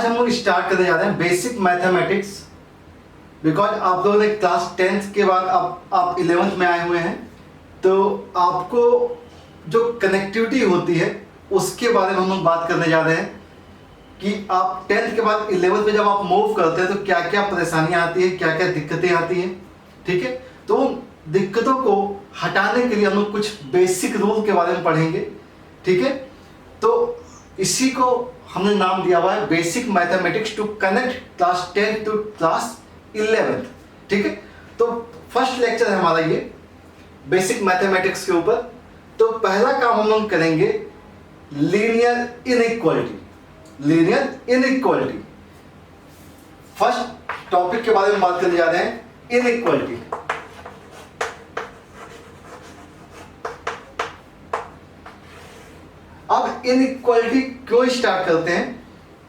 हम लोग स्टार्ट करने जा रहे हैं बेसिक मैथमेटिक्स। बिकॉज आप लोगों ने क्लास 10th के बाद आप 11th में आए हुए हैं, तो आपको जो कनेक्टिविटी होती है उसके बारे में हम लोग बात करने जा रहे हैं कि आप 10th के बाद 11th में जब आप मूव करते हैं तो क्या क्या परेशानियां आती है, क्या क्या दिक्कतें आती हैं। ठीक है, तो दिक्कतों को हटाने के लिए हम लोग कुछ बेसिक रूल के बारे में पढ़ेंगे। ठीक है, तो इसी को हमने नाम दिया हुआ है basic mathematics to connect class 10 to class 11th। ठीक है, तो फर्स्ट लेक्चर है हमारा ये बेसिक मैथमेटिक्स के ऊपर। तो पहला काम हम लोग करेंगे linear inequality. Linear inequality first topic के बारे में बात करने जा रहे हैं, इनइक्वालिटी। अब इनइक्वालिटी क्यों स्टार्ट करते हैं,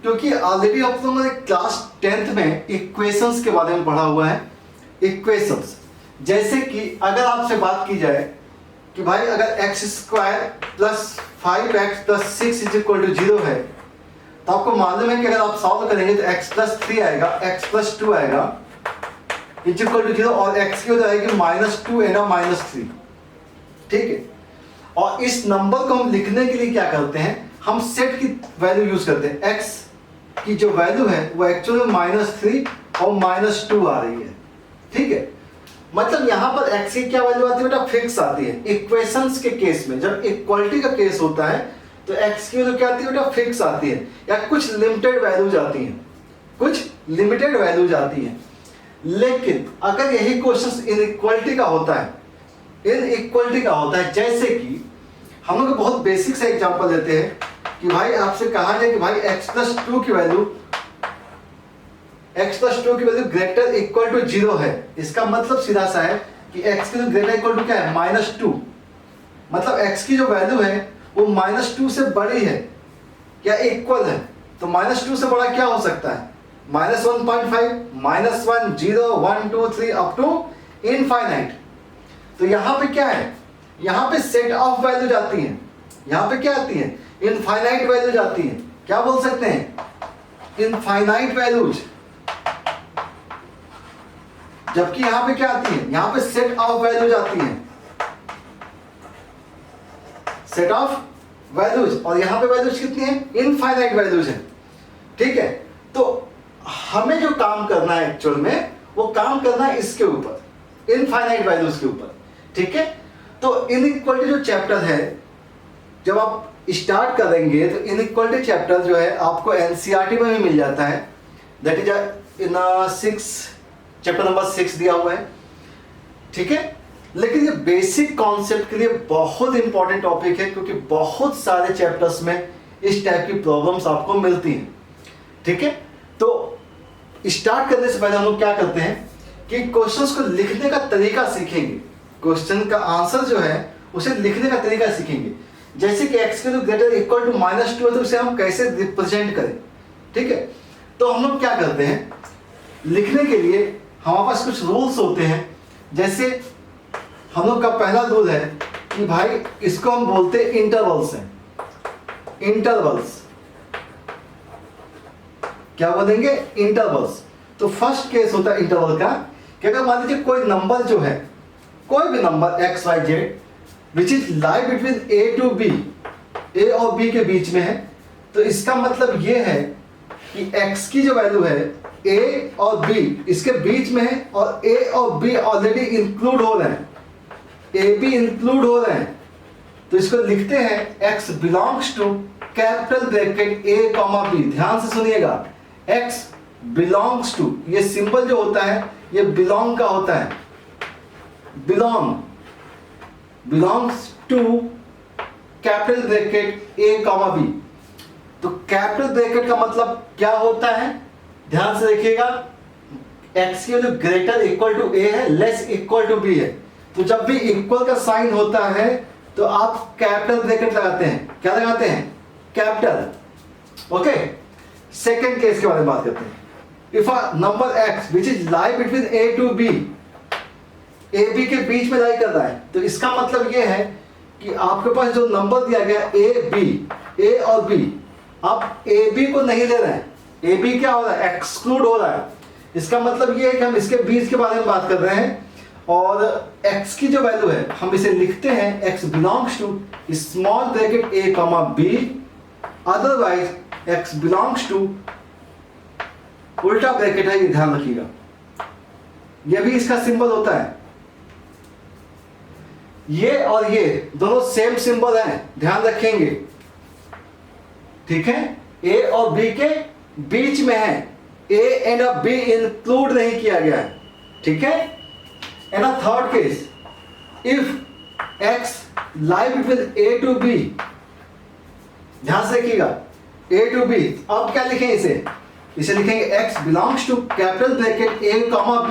क्योंकि ऑलरेडी आप लोगों ने क्लास 10th में इक्वेशंस के बारे में पढ़ा हुआ है। इक्वेशंस जैसे कि अगर आपसे बात की जाए कि भाई अगर x² plus 5x plus 6 is equal to 0 है, तो आपको मालूम है कि अगर आप सॉल्व करेंगे तो x प्लस 3 आएगा, x प्लस 2 आएगा इज इक्वल टू 0 और x की वजह आएगी -2 एंड -3। ठीक है, और इस नंबर को हम लिखने के लिए क्या करते हैं, हम सेट की वैल्यू यूज करते हैं। x की जो वैल्यू है वो एक्चुअली में -3 और -2 आ रही है। ठीक है, मतलब यहां पर x की क्या वैल्यू आती है बेटा, फिक्स आती है। इक्वेशंस के केस में जब इक्वालिटी का केस होता है तो x की वैल्यू क्या आती है बेटा, फिक्स आती है, या कुछ लिमिटेड वैल्यूज आती हैं, कुछ लिमिटेड वैल्यूज आती हैं। लेकिन अगर यही क्वेश्चन इनइक्वालिटी का होता है, इनइक्वालिटी का होता है, जैसे कि हम लोग बहुत बेसिक सा एग्जांपल लेते हैं कि भाई आपसे कहा जाए कि भाई x प्लस 2 की वैल्यू ग्रेटर इक्वल टू 0 है। इसका मतलब सीधा सा है कि x की ग्रेटर इक्वल टू क्या है, -2। मतलब x की जो वैल्यू है वो -2 से बड़ी है या इक्वल है। तो -2 से बड़ा क्या हो सकता है, -1.5, -1, 0, 1, 2, 3 अप टू इनफाइनाइट। तो यहाँ पे क्या है, यहाँ पे सेट ऑफ वैल्यू जाती हैं, यहाँ पे क्या आती है, इनफाइनाइट वैल्यूज आती हैं। क्या बोल सकते हैं, इनफाइनाइट वैल्यूज। जबकि यहाँ पे क्या आती है, यहाँ पे सेट ऑफ वैल्यूज आती हैं, सेट ऑफ वैल्यूज, और यहाँ पे वैल्यूज कितनी है, इनफाइनाइट वैल्यूज है। ठीक है, तो हमें जो काम करना है एक्चुअल में वो काम करना है इसके ऊपर, इनफाइनाइट वैल्यूज के ऊपर। ठीक है, तो इनइक्वालिटी जो चैप्टर है जब आप स्टार्ट करेंगे तो इनइक्वालिटी चैप्टर जो है आपको एनसीईआरटी में भी मिल जाता है। That is in 6 chapter number 6 दिया हुआ है। ठीक है, लेकिन ये बेसिक कॉन्सेप्ट के लिए बहुत इंपॉर्टेंट टॉपिक है, क्योंकि बहुत सारे चैप्टर्स में इस टाइप की प्रॉब्लम्स आपको मिलती हैं। ठीक है, तो स्टार्ट करने से पहले हम लोग क्या करते हैं कि क्वेश्चंस को लिखने का तरीका सीखेंगे। क्वेश्चन का आंसर जो है उसे लिखने का तरीका सीखेंगे। जैसे कि x के ग्रेटर इक्वल टू -2 है तो उसे हम कैसे रिप्रेजेंट करें। ठीक है, तो हम लोग क्या करते हैं, लिखने के लिए हमारे पास कुछ रूल्स होते हैं। जैसे हम लोग का पहला रूल है कि भाई इसको हम बोलते हैं इंटरवल्स हैं। इंटरवल्स क्या बोलेंगे, इंटरवल्स। तो फर्स्ट केस होता है इंटरवल का कि अगर मान लीजिए कोई नंबर जो है, कोई भी number x, y, z which is lie between a to b, a और b के बीच में है, तो इसका मतलब ये है कि x की जो वैल्यू है a और b इसके बीच में है, और a और b ऑलरेडी इंक्लूड हो रहे हैं, a b इंक्लूड हो रहे हैं। तो इसको लिखते हैं x belongs to capital bracket a, b। ध्यान से सुनिएगा, x बिलोंग्स टू, ये सिंबल जो होता है ये बिलोंग का होता है, belongs to capital bracket a, b। तो कैपिटल ब्रैकेट का मतलब क्या होता है, ध्यान से देखिएगा, x की value greater equal to a है, लेस इक्वल टू b है। तो जब भी इक्वल का साइन होता है तो आप कैपिटल ब्रैकेट लगाते हैं। क्या लगाते हैं, कैपिटल। ओके, सेकेंड केस के बारे में बात करते हैं। If a number x which is lie between a to b, A B के बीच में लाई कर रहा है, तो इसका मतलब यह है कि आपके पास जो नंबर दिया गया ए बी, ए और बी, आप ए बी को नहीं ले रहे हैं, ए बी क्या हो रहा है, एक्सक्लूड हो रहा है। इसका मतलब ये है कि हम इसके बीच के बारे में बात कर रहे हैं और x की जो वैल्यू है हम इसे लिखते हैं x belongs to small bracket a comma b, otherwise x belongs to उल्टा ब्रैकेट है, ये ध्यान रखिएगा, ये भी इसका सिंबल होता है। ये और ये दोनों सेम सिंबल हैं, ध्यान रखेंगे, ठीक है। a और b के बीच में है, a एंड b इंक्लूड नहीं किया गया है, ठीक है। And a third case, if x lie between a to b, ध्यान से रखिएगा, a टू b, अब क्या लिखें इसे, इसे लिखेंगे x belongs to capital bracket a comma b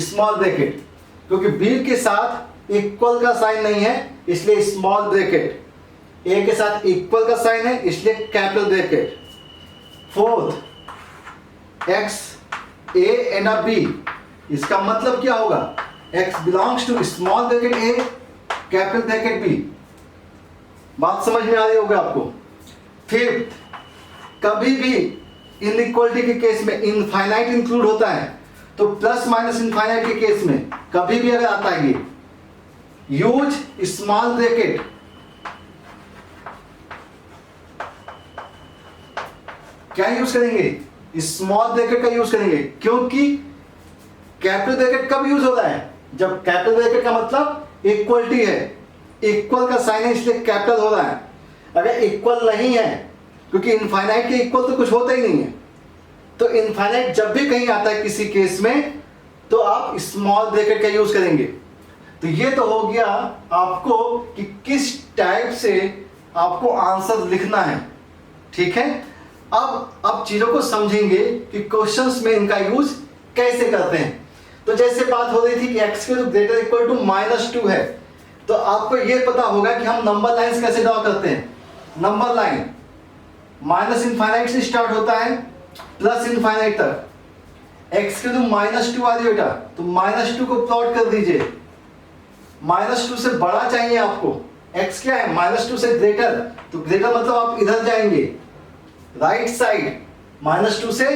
small bracket, क्योंकि b के साथ इक्वल का साइन नहीं है इसलिए स्मॉल ब्रैकेट, a के साथ इक्वल का साइन है इसलिए capital bracket. Fourth, x a and b, इसका मतलब क्या होगा, x belongs to small bracket a capital bracket b। बात समझ में आ रही होगी आपको। फिफ्थ, कभी भी इनइक्वालिटी के केस में इनफाइनाइट इंक्लूड होता है, तो प्लस माइनस इनफाइनाइट के केस में कभी भी अगर आता है ये, यूज स्मॉल ब्रैकेट, क्या यूज करेंगे, स्मॉल ब्रैकेट का यूज करेंगे, क्योंकि कैपिटल ब्रैकेट कब यूज हो रहा है, जब कैपिटल ब्रैकेट का मतलब इक्वलिटी है, इक्वल का साइन है इसलिए कैपिटल हो रहा है। अगर इक्वल नहीं है, क्योंकि इनफाइनाइट के इक्वल तो कुछ होता ही नहीं है, तो इनफाइनाइट जब भी कहीं आता है किसी केस में तो आप स्मॉल ब्रैकेट का यूज करेंगे। तो ये तो हो गया आपको कि किस टाइप से आपको आंसर लिखना है, ठीक है। अब चीजों को समझेंगे कि क्वेश्चंस में इनका यूज कैसे करते हैं। तो जैसे बात हो रही थी कि x के ग्रेटर इक्वल टू -2 है, तो आपको ये पता होगा कि हम नंबर लाइंस कैसे ड्रॉ करते हैं। नंबर लाइन माइनस इनफाइनाइट से स्टार्ट होता है प्लस इनफाइनाइट तक, x के तो -2 आ रही बेटा, तो -2 को प्लॉट कर दीजिए। -2 से बड़ा चाहिए आपको, x क्या है -2 से ग्रेटर, तो ग्रेटर मतलब आप इधर जाएंगे राइट साइड, -2 से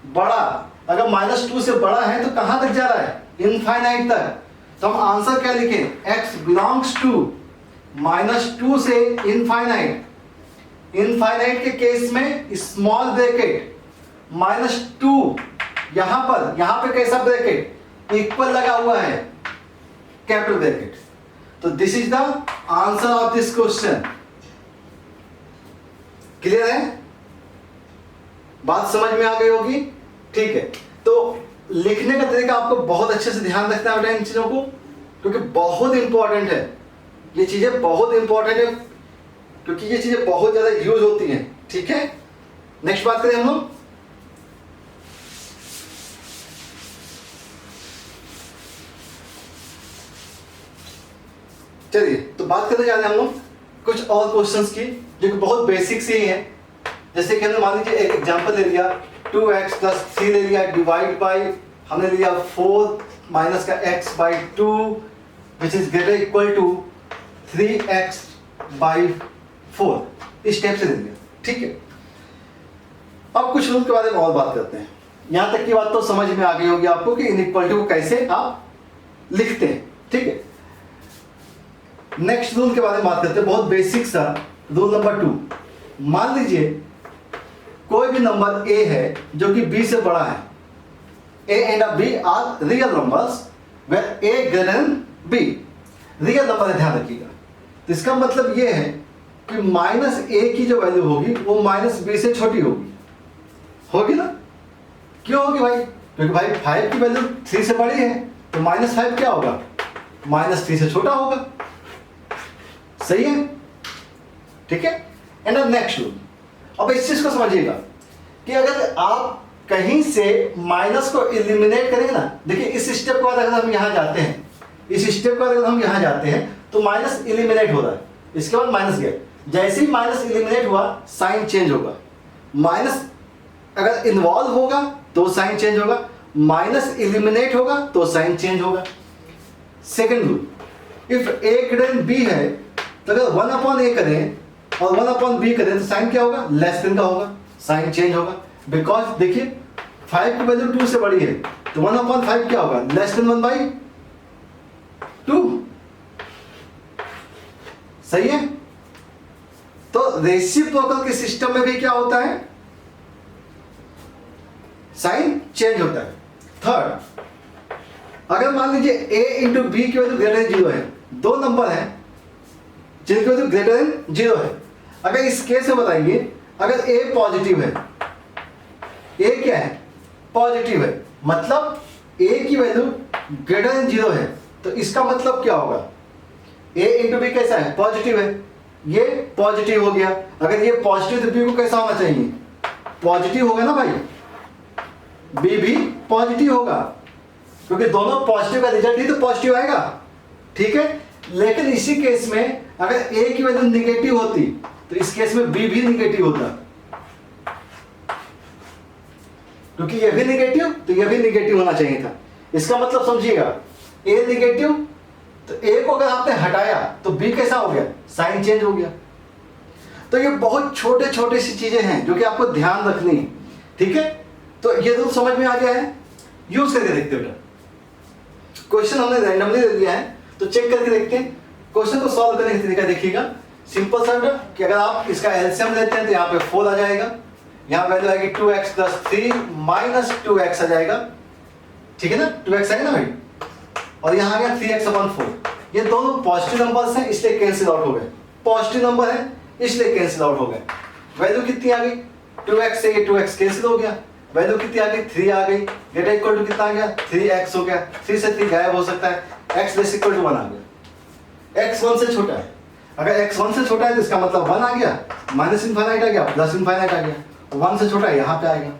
बड़ा, अगर -2 से बड़ा है तो कहां तक जा रहा है, इनफाइनाइट तक। तो हम आंसर क्या लिखें, x बिलोंग्स टू -2 से इनफाइनाइट। इनफाइनाइट के केस में स्मॉल ब्रैकेट -2, यहां पे कैसा ब्रैकेट, इक्वल लगा हुआ है, कैपिटल ब्रैकेट। तो this is the answer of this question. Clear है, बात समझ में आ गई होगी, ठीक है। तो लिखने का तरीका आपको बहुत अच्छे से ध्यान रखना है इन चीजों को, क्योंकि बहुत इंपॉर्टेंट है, ये चीजें बहुत इंपॉर्टेंट है, क्योंकि ये चीजें बहुत ज्यादा यूज होती हैं, ठीक है। नेक्स्ट बात करें हम लोग, चलिए तो बात करते जा रहे हैं हम लोग कुछ और क्वेश्चंस की जो कि बहुत बेसिक से ही है। जैसे कि हमने मान लीजिए एक एग्जांपल ले लिया, 2x + 3 ले लिया, डिवाइड बाय हमने लिया 4 माइनस का x by 2 which is greater equal to 3x/4, इस टाइप से ले लिया, ठीक है। अब कुछ रूल के बारे में और बात करते हैं। यहां तक की बात तो समझ में आ गई होगी आपको कि इनइक्वालिटी को कैसे आप लिखते हैं, ठीक है। नेक्स्ट रूल के बारे में बात करते हैं, बहुत बेसिक सा रूल नंबर 2। मान लीजिए कोई भी नंबर a है जो कि b से बड़ा है, a and b are real numbers where a greater than b, real number है, ध्यान रखिएगा। तो इसका मतलब ये है कि -a की जो वैल्यू होगी वो -b से छोटी होगी ना। क्यों होगी भाई, क्योंकि भाई 5 की वैल्यू 3 से बड़ी है, तो -5 क्या होगा, -3 से छोटा होगा, सही है, ठीक है। एंड नेक्स्ट रूल, अब इस चीज को समझिएगा कि अगर आप कहीं से माइनस को एलिमिनेट करेंगे ना, देखिए इस स्टेप के बाद अगर हम यहां जाते हैं, इस स्टेप के बाद अगर हम यहां जाते हैं तो माइनस एलिमिनेट हो रहा है, इसके बाद माइनस गया, जैसे ही माइनस एलिमिनेट हुआ साइन चेंज होगा। माइनस अगर इन्वॉल्व होगा तो साइन चेंज होगा, माइनस एलिमिनेट होगा तो साइन चेंज होगा। Second rule, if a greater than b है तो अगर 1/a करें और 1/b करें तो साइन क्या होगा, लेस देन का होगा। साइन चेंज होगा, बिकॉज देखिए 5 की वैल्यू 2 से बड़ी है, तो 1/5 क्या होगा, लेस देन 1/2। सही है। तो रेसिप्रोकल के सिस्टम में भी क्या होता है, साइन चेंज होता है। थर्ड, अगर मान लीजिए a इंटू बी की वैल्यू ग्रेटर देन 0 है, दो नंबर है जिनकी वैल्यू ग्रेटर देन 0 है। अगर इस केस में बताइए, अगर a पॉजिटिव है, a क्या है, पॉजिटिव है, मतलब a की वैल्यू ग्रेटर देन 0 है, तो इसका मतलब क्या होगा, a इंटू बी कैसा है, पॉजिटिव है, ये पॉजिटिव हो गया। अगर ये पॉजिटिव तो b को कैसा होना चाहिए, पॉजिटिव होगा ना भाई, b भी पॉजिटिव होगा, क्योंकि दोनों पॉजिटिव का रिजल्ट ही तो पॉजिटिव आएगा। ठीक है, लेकिन इसी केस में अगर a की वैल्यू निगेटिव होती तो इस केस में b भी निगेटिव होता, क्योंकि ये भी निगेटिव तो ये भी निगेटिव होना चाहिए था। इसका मतलब समझिएगा, a निगेटिव तो a को अगर आपने हटाया तो b कैसा हो गया, साइन चेंज हो गया। तो ये बहुत छोटे छोटे सी चीजें हैं जो कि आपको ध्यान रखनी है। ठीक है, तो ये रूल समझ में आ गया है, यूज करके देखते हो बेटा। क्वेश्चन हमने रैंडमली दे दिया है, तो चेक करके देखते हैं। क्वेश्चन को सॉल्व करने का तरीका देखिएगा, सिंपल सा बेटा, कि अगर आप इसका एलसीएम लेते हैं तो यहाँ पे 4 आ जाएगा, यहाँ वैल्यू आएगी 2x + 3 - 2x आ जाएगा। ठीक है ना, 2x आएगा ना भाई, और यहाँ आ गया 3x/4। ये दोनों पॉजिटिव नंबर्स हैं इसलिए कैंसिल आउट हो गए, पॉजिटिव नंबर है इसलिए कैंसिल आउट हो गए। वैल्यू कितनी आ गई, 2x से ये 2x कैंसिल हो गया, वैल्यू कितनी आ गई, 3 आ गई, ग्रेटर इक्वल टू कितना आ गया, 3x हो गया, 3 से 3 गायब हो सकता है, x लेस इक्वल टू 1 आ गया। x 1 से छोटा है, अगर x 1 से छोटा है तो इसका मतलब 1 आ गया, -∞ आ गया, +∞ आ गया, 1 से छोटा है यहाँ पे आएगा।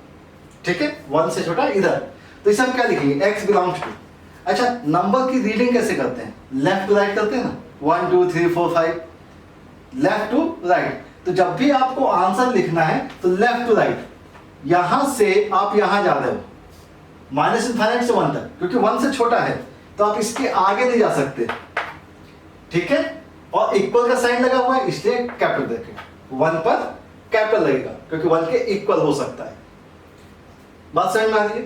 ठीक है, 1 से छोटा इधर, तो इसे हम क्या लिखेंगे, x बिलोंग्स टू। अच्छा, नंबर की रीडिंग कैसे करते हैं, लेफ्ट टू राइट करते हैं ना, 1 2 3 4 5, लेफ्ट टू राइट। तो जब भी आपको आंसर लिखना है तो लेफ्ट टू राइट, यहां से आप यहां जा रहे हो -∞ से 1 तक, क्योंकि 1 से छोटा है तो आप इसके आगे नहीं जा सकते। ठीक है, और इक्वल का साइन लगा हुआ है इसलिए कैपिटल देखें, 1 पर कैपिटल लगेगा क्योंकि 1 के इक्वल हो सकता है। बात समझ में आ रही है।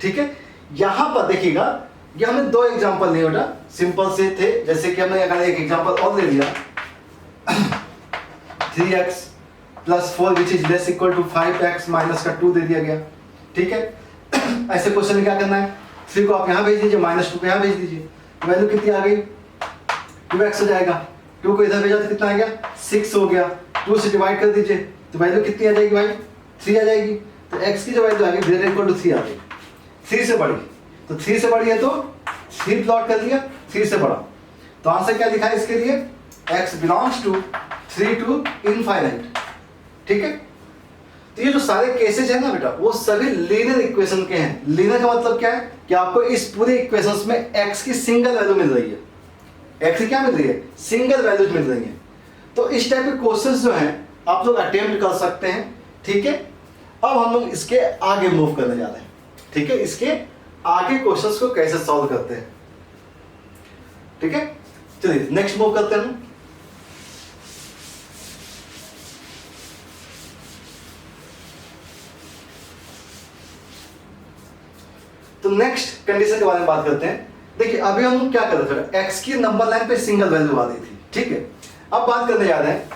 ठीक है, यहां पर देखिएगा, ये हमने 2 एग्जांपल लिए बेटा, सिंपल से थे, जैसे कि हमने अगर एक एग्जांपल और ले लिया 3x + 4 which is less equal to 5x - 2 दे दिया गया। ठीक है, ऐसे क्वेश्चन में क्या करना है, 3 को आप यहां भेज दीजिए, -2 को यहां भेज दीजिए, वैल्यू कितनी आ गई, 2x हो जाएगा, 2 को इधर भेजा तो कितना आ गया, 6 हो गया, 2 से डिवाइड कर दीजिए तो वैल्यू कितनी आ जाएगी भाई, 3 आ जाएगी। तो x की जो वैल्यू आ गई ग्रेटर इक्वल टू 3 आ गई, 3 से बड़ी, तो 3 से बड़ी है तो 3 प्लॉट कर दिया, 3 से बड़ा, तो आंसर क्या लिखा है इसके लिए, x बिलोंग्स टू 3 to ∞। ठीक है, तो ये जो सारे केसेस हैं ना बेटा, वो सभी लीनियर इक्वेशन के हैं। लीनियर का मतलब क्या है कि आपको इस पूरे इक्वेशंस में x की सिंगल वैल्यू मिल रही है, x की क्या मिल रही है, सिंगल वैल्यूज मिल रही है। तो इस टाइप के क्वेश्चंस जो हैं आप लोग अटेम्प्ट कर सकते हैं। ठीक है, अब हम लोग इसके आगे मूव करने जा रहे हैं। ठीक है, इसके आगे क्वेश्चंस को कैसे सॉल्व करते हैं। ठीक है, चलिए नेक्स्ट मूव करते हैं। तो नेक्स्ट कंडीशन के बारे में बात करते हैं। देखिए अभी हम क्या कर रहे थे, x की नंबर लाइन पे सिंगल वैल्यू आ रही थी। ठीक है, अब बात करने जा रहे हैं,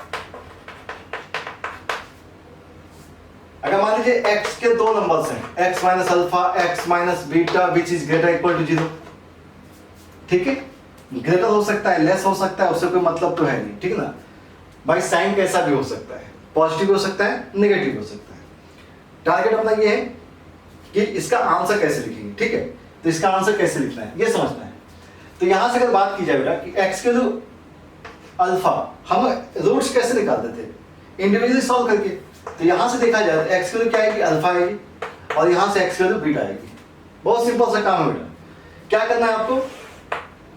अगर मान लीजिए x के 2 नंबर्स हैं, x - alpha, x - beta which is greater equal to 0। ठीक है, ग्रेटर हो सकता है, लेस हो सकता है, उससे कोई मतलब तो है नहीं। ठीक है ना भाई, साइन कैसा भी हो सकता है, पॉजिटिव हो सकता है, नेगेटिव हो सकता है। टारगेट अपना ये है कि इसका आंसर कैसे लिखेंगे। ठीक है, तो इसका आंसर कैसे लिखना है ये समझना है। तो यहां से अगर बात की जाए बेटा कि x के जो अल्फा, हम रूट्स कैसे निकालते थे, इंडिविजुअली सॉल्व करके। तो यहां से देखा जाए तो x के जो क्या आएगी, अल्फा आएगी, और यहां से x के जो बीटा आएगी। बहुत सिंपल सा काम है बेटा। क्या करना है आपको,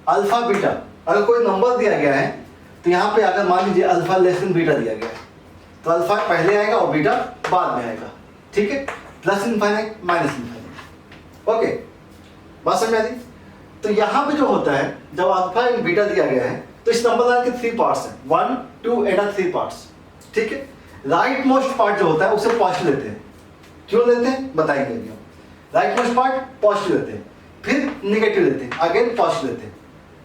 अल्फा बीटा, अगर कोई नंबर दिया गया है तो यहाँ पे अगर मान लीजिए अल्फा लेस देन बीटा दिया गया है तो अल्फा पहले आएगा और बीटा बाद में आएगा। ठीक है, +∞ - ओके, बात समझ में आ रही। तो यहाँ पे जो होता है, जब अल्फा एंड बीटा दिया गया है तो इस नंबर लाइन के 3 पार्ट्स हैं, 1 2 एंड 3 पार्ट्स। ठीक है, राइट मोस्ट पार्ट जो होता है उसे पॉजिटिव लेते हैं। क्यों लेते हैं बताएंगे अभी हम। राइट मोस्ट पार्ट पॉजिटिव लेते हैं, फिर निगेटिव लेते हैं, अगेन पॉजिटिव लेते हैं,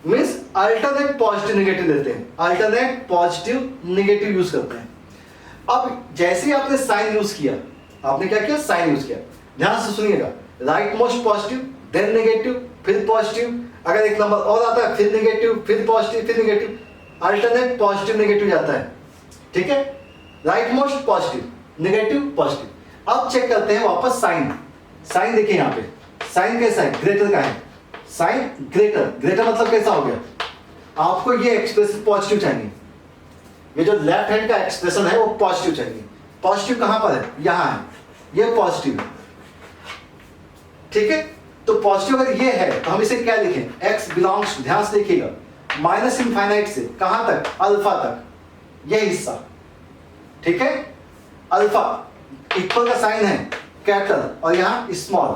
मीन्स अल्टरनेट पॉजिटिव निगेटिव लेते हैं, अल्टरनेट पॉजिटिव निगेटिव यूज करते हैं। अब जैसे ही आपने साइन यूज किया, आपने क्या किया, साइन यूज किया, ध्यान से सुनिएगा, right most positive, then negative, फिर पॉजिटिव, अगर एक नंबर और आता है फिर नेगेटिव, फिर पॉजिटिव, फिर नेगेटिव, अल्टरनेट पॉजिटिव नेगेटिव जाता है, ठीक है। Right most positive, negative positive. अब चेक करते हैं वापस साइन। साइन देखिए यहाँ पे, साइन कैसा है, ग्रेटर का है, साइन ग्रेटर, ग्रेटर मतलब कैसा हो गया, आपको ये एक्सप्रेशन पॉजिटिव चाहिए, ये जो लेफ्ट हैंड का एक्सप्रेशन है वो पॉजिटिव चाहिए। पॉजिटिव कहां पर है, यहां है, ये पॉजिटिव है, ठीक है। तो पॉजिटिव अगर ये है तो हम इसे क्या लिखें, x बिलोंग्स, ध्यान से देखिएगा, माइनस इनफाइनाइट से कहां तक, अल्फा तक, ये हिस्सा, ठीक है। अल्फा इक्वल का साइन है कैपिटल और यहां स्मॉल,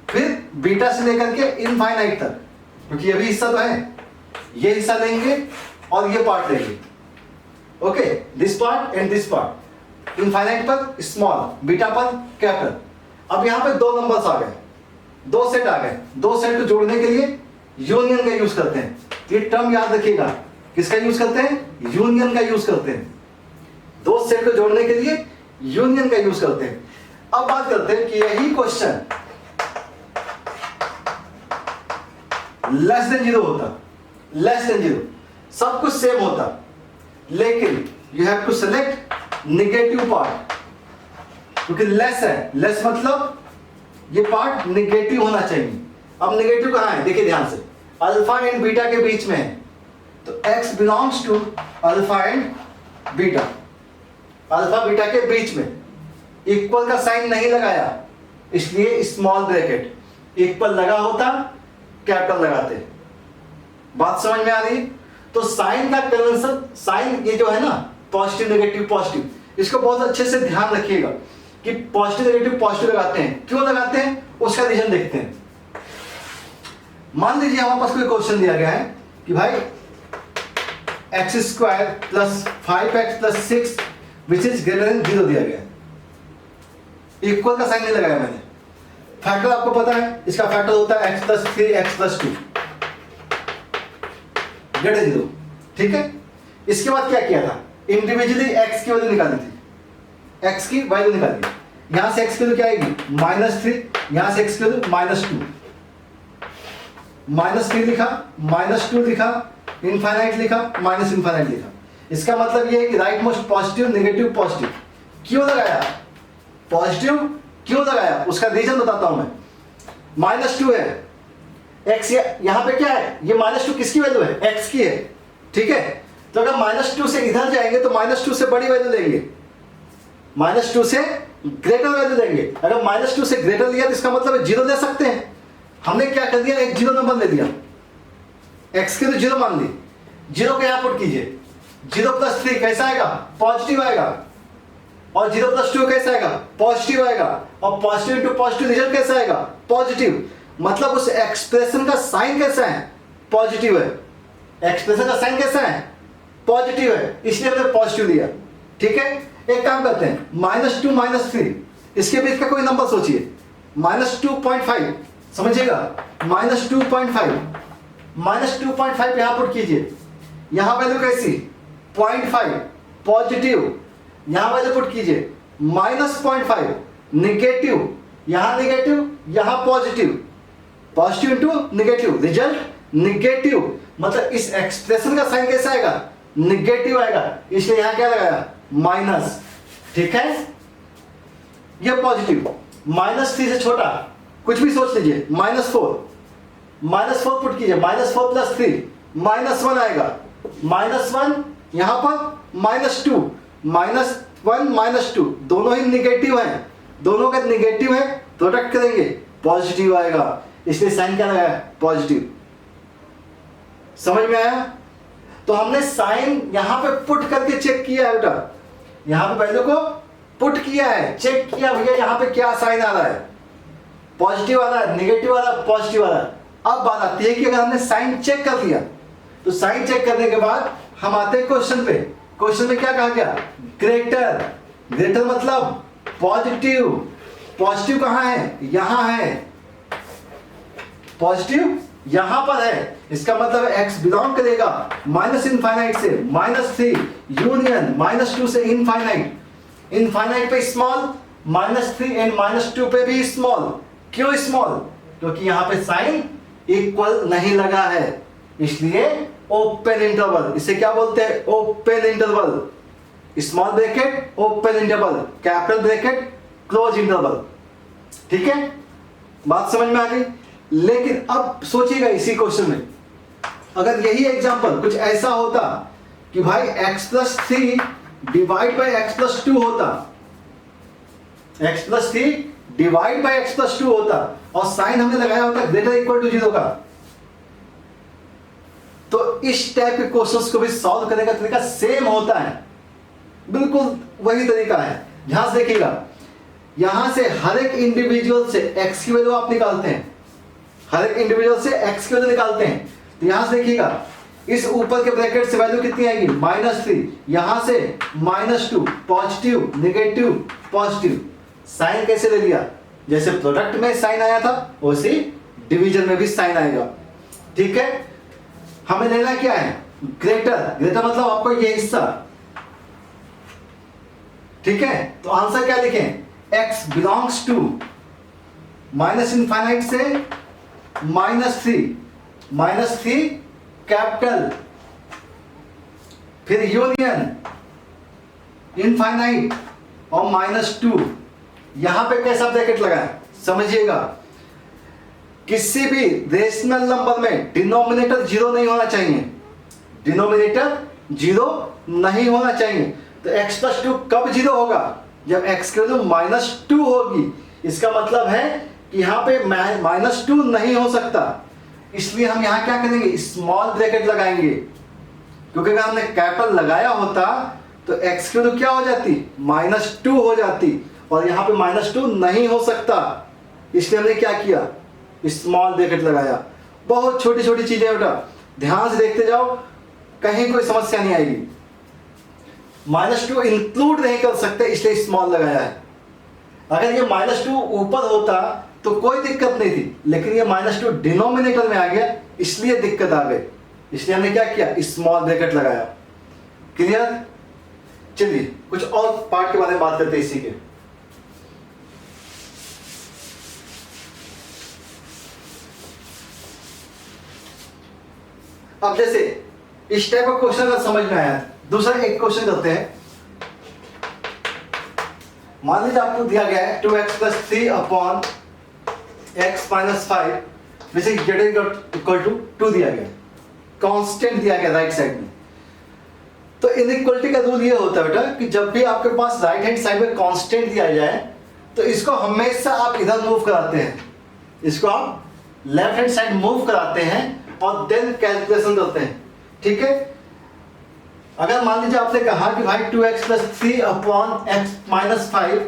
फिर बीटा से लेकर के इनफाइनाइट तक, क्योंकि ये भी हिस्सा तो है, ये हिस्सा लेंगे और ये पार्ट लेंगे, okay, this part and this part, infinite पर स्मॉल, बीटा पर कैपिटल। अब यहां पे दो नंबर्स आ गए, दो सेट आ गए, दो सेट को जोड़ने के लिए यूनियन का यूज करते हैं। ये टर्म याद रखिएगा, किसका यूज करते हैं, यूनियन का यूज करते हैं। दो सेट को जोड़ने के लिए यूनियन का यूज करते हैं। अब बात करते हैं कि यही क्वेश्चन लेस देन जीरो होता, लेस देन जीरो, सब कुछ सेम होता, लेकिन you have to select negative part, क्योंकि लेस है, लेस मतलब ये पार्ट निगेटिव होना चाहिए। अब निगेटिव कहां है, देखिए ध्यान से, अल्फा एंड बीटा के बीच में है, तो x belongs to alpha and beta, alpha beta के बीच में, इक्वल का साइन नहीं लगाया इसलिए स्मॉल ब्रैकेट, इक्वल लगा होता कैपिटल लगाते। बात समझ में आ रही है। तो साइन का कन्वेंशन, साइन ये जो है ना, पॉजिटिव नेगेटिव पॉजिटिव, इसको बहुत अच्छे से ध्यान रखिएगा कि पॉजिटिव नेगेटिव पॉजिटिव लगाते हैं, क्यों लगाते हैं उसका रीजन देखते हैं। मान लीजिए हमारे पास कोई क्वेश्चन दिया गया है कि भाई x square plus 5x plus 6 which is greater than 0 दिया गया है, इक्वल का साइन नहीं लगाया मैंने। फैक्टर आपको पता है, इसका फैक्टर होता है x plus 3 x plus 2 greater 0, ठीक है। इसके बाद क्या किया था, इंडिविजुअली x की वैल्यू निकाली थी, x की वैल्यू निकाली, यहां से x की वैल्यू क्या आएगी, -3, यहां से x की वैल्यू -2, -3 लिखा, -2 लिखा, इनफाइनाइट लिखा, माइनस इनफाइनाइट लिखा। इसका मतलब ये है कि right most positive negative positive क्यों लगाया, पॉजिटिव क्यों लगाया उसका रीजन बताता हूं मैं। -2 है, x यहां पे क्या है, ये -2 किसकी वैल्यू है, x की है, ठीक है। तो अगर -2 से इधर जाएंगे तो -2 से बड़ी वैल्यू लेंगे, -2 से ग्रेटर वैल्यू लेंगे। अगर -2 से ग्रेटर लिया तो इसका मतलब 0 ले सकते हैं। हमने क्या कर दिया, एक 0 नंबर ले दिया, x की तो 0 मान ली, 0 को यहां पुट कीजिए, 0 प्लस 3 कैसा आएगा, पॉजिटिव आएगा, और 0 प्लस 2 कैसा आएगा, पॉजिटिव आएगा, और पॉजिटिव इंटू पॉजिटिव रिजल्ट कैसा आएगा, पॉजिटिव। मतलब उस एक्सप्रेशन का साइन कैसा है, पॉजिटिव है, एक्सप्रेशन का साइन कैसा है, पॉजिटिव है, इसलिए हमने पॉजिटिव लिया, ठीक है। एक काम करते हैं, -2 -3 इसके बीच का कोई नंबर सोचिए, -2.5 समझिएगा, -2.5 यहां पुट कीजिए, यहां वैल्यू कैसी, 0.5 पॉजिटिव, यहां वैल्यू पुट कीजिए, -0.5 नेगेटिव, यहां नेगेटिव यहां positive, positive into negative result negative, मतलब इस एक्सप्रेशन का साइन कैसा आएगा, नेगेटिव आएगा, इसलिए यहां क्या लगाया, माइनस, ठीक है। यह पॉजिटिव, -3 से छोटा कुछ भी सोच लीजिए, -4 पुट कीजिए, -4 प्लस 3 -1 आएगा, -1 यहां पर -2, -1 -2 दोनों ही निगेटिव हैं, दोनों का निगेटिव है, प्रोडक्ट करेंगे पॉजिटिव आएगा, इसलिए साइन क्या लगाया, पॉजिटिव। समझ में आया। तो हमने साइन यहां पे पुट करके चेक किया है बेटा, यहां पे वैल्यू को पुट किया है, चेक किया भैया यहां पे क्या साइन आ रहा है, पॉजिटिव आ रहा है, नेगेटिव आ रहा है, पॉजिटिव आ रहा है। अब बात आती है कि अगर हमने साइन चेक कर लिया, तो साइन चेक करने के बाद हम आते हैं क्वेश्चन पे। क्वेश्चन में क्या कहा गया, ग्रेटर। ग्रेटर मतलब पॉजिटिव। पॉजिटिव कहां है, यहां है, पॉजिटिव यहां पर है। इसका मतलब x बिलोंग करेगा माइनस इनफाइनाइट से -3 यूनियन -2 से इनफाइनाइट। इनफाइनाइट पे स्मॉल, -3 एंड -2 पे भी स्मॉल। क्यों स्मॉल, क्योंकि यहां पे साइन इक्वल नहीं लगा है, इसलिए ओपन इंटरवल। इसे क्या बोलते हैं, open interval. Small bracket open interval, capital bracket close interval. ठीक है, बात समझ में आ गई। लेकिन अब सोचिएगा इसी क्वेश्चन में अगर यही एग्जांपल कुछ ऐसा होता कि भाई x+3 डिवाइड बाय x+2 होता, x+3 डिवाइड बाय x+2 होता और साइन हमने लगाया होता ग्रेटर इक्वल टू 0 का, तो इस टाइप के क्वेश्चंस को भी सॉल्व करने का तरीका सेम होता है, बिल्कुल वही तरीका है। ध्यान से देखिएगा, यहां से हर एक इंडिविजुअल से x की वैल्यू आप निकालते हैं, हर एक इंडिविजुअल से x की वैल्यू निकालते हैं। तो यहां से देखिएगा, इस ऊपर के ब्रैकेट से वैल्यू कितनी आएगी, -3, यहां से -2, पॉजिटिव नेगेटिव पॉजिटिव। साइन कैसे ले लिया, जैसे प्रोडक्ट में साइन आया था वैसे डिवीजन में भी साइन आएगा। ठीक है, हमें लेना क्या है, ग्रेटर। ग्रेटर मतलब आपको ये हिस्सा। ठीक है, तो आंसर क्या लिखें, x belongs to minus infinite से -3 कैपिटल, फिर यूनियन इनफाइनाइट और -2। यहां पे कैसा ब्रैकेट लगाए, समझिएगा, किसी भी रेशनल नंबर में डिनोमिनेटर 0 नहीं होना चाहिए, डिनोमिनेटर 0 नहीं होना चाहिए। तो x+2 कब 0 होगा, जब x की वैल्यू -2 होगी। इसका मतलब है कि यहां पे -2 नहीं हो सकता, इसलिए हम यहां क्या करेंगे, स्मॉल ब्रैकेट लगाएंगे, क्योंकि अगर हमने कैपिटल लगाया होता तो x की वैल्यू क्या हो जाती, -2 हो जाती, और यहां पे -2 नहीं हो सकता, इसलिए हमने क्या किया, स्मॉल ब्रैकेट लगाया। बहुत छोटी छोटी चीजें बेटा, ध्यान से देखते जाओ, कहीं कोई समस्या नहीं आएगी। -2 इंक्लूड नहीं कर सकते, इसलिए स्मॉल लगाया है। अगर ये -2 ऊपर होता तो कोई दिक्कत नहीं थी, लेकिन ये -2 डिनोमिनेटर में आ गया, इसलिए दिक्कत आ गई, इसलिए हमने क्या किया, स्मॉल ब्रैकेट लगाया। क्लियर, चलिए कुछ और पार्ट के बारे में बात करते हैं इसी के। अब जैसे इस टाइप का क्वेश्चन अगर समझ में आया, दूसरा एक क्वेश्चन करते हैं। मान लीजिए आपको दिया गया है 2x+3 upon x - 5 which is equal to 2 दिया गया, कांस्टेंट दिया गया राइट साइड में। तो इनइक्वालिटी का रूल ये होता है बेटा कि जब भी आपके पास राइट हैंड साइड में कांस्टेंट दिया जाए तो इसको हमेशा आप इधर मूव कराते हैं, इसको आप लेफ्ट हैंड साइड मूव कराते हैं और देन कैलकुलेशन करते हैं। ठीक है, अगर मान लीजिए आपने कहा कि भाई 2x+3 upon x - 5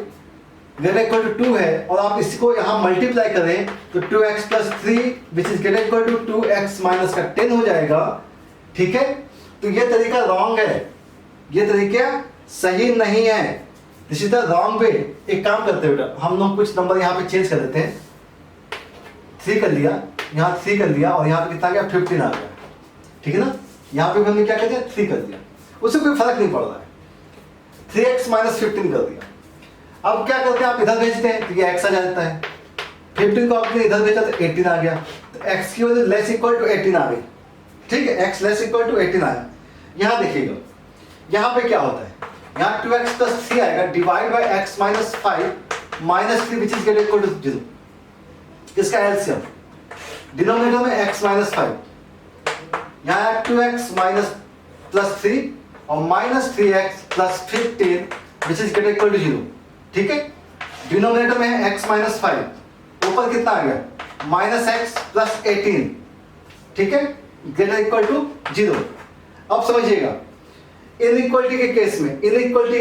greater equal to 2 है, और आप इसको यहां मल्टीप्लाई करें तो 2x+3 which is greater equal to 2x minus का 10 हो जाएगा। ठीक है, तो ये तरीका रॉन्ग है, ये तरीका सही नहीं है, this is the wrong way. एक काम करते हैं बेटा, हम लोग कुछ नंबर यहाँ पे चेंज कर देते हैं। 3 कर लिया, यहाँ 3 कर लिया, और यहाँ पे कितना आ गया, 15 आ गया। ठीक है ना, यहाँ पे हमने क्या कर दिया, 3 कर दिया, उससे कोई फर्क नहीं पड़ रहा है, 3x - 15 कर दिया। अब क्या करते हैं, आप इधर भेजते हैं तो ये x आ जाता है, 15 को आपने इधर भेजा तो 18 आ गया, तो x की वैल्यू लेस इक्वल टू 18 आ गई। ठीक है, x लेस इक्वल टू 18 आया। यहाँ देखिएगा, यहाँ पे क्या होता है, यहाँ 2x+3 आएगा divide by x - 5 -3 which is greater equal to 0। इसका एलसीएम डिनोमिनेटर में x - 5, यहाँ 2x + 3 और -3x + 15 which is greater equal to 0। ठीक है, डिनोमिनेटर में है x - 5, ऊपर कितना आ गया, -x + 18। ठीक है, ग्रेटर इक्वल टू 0। अब समझिएगा, इनइक्वालिटी के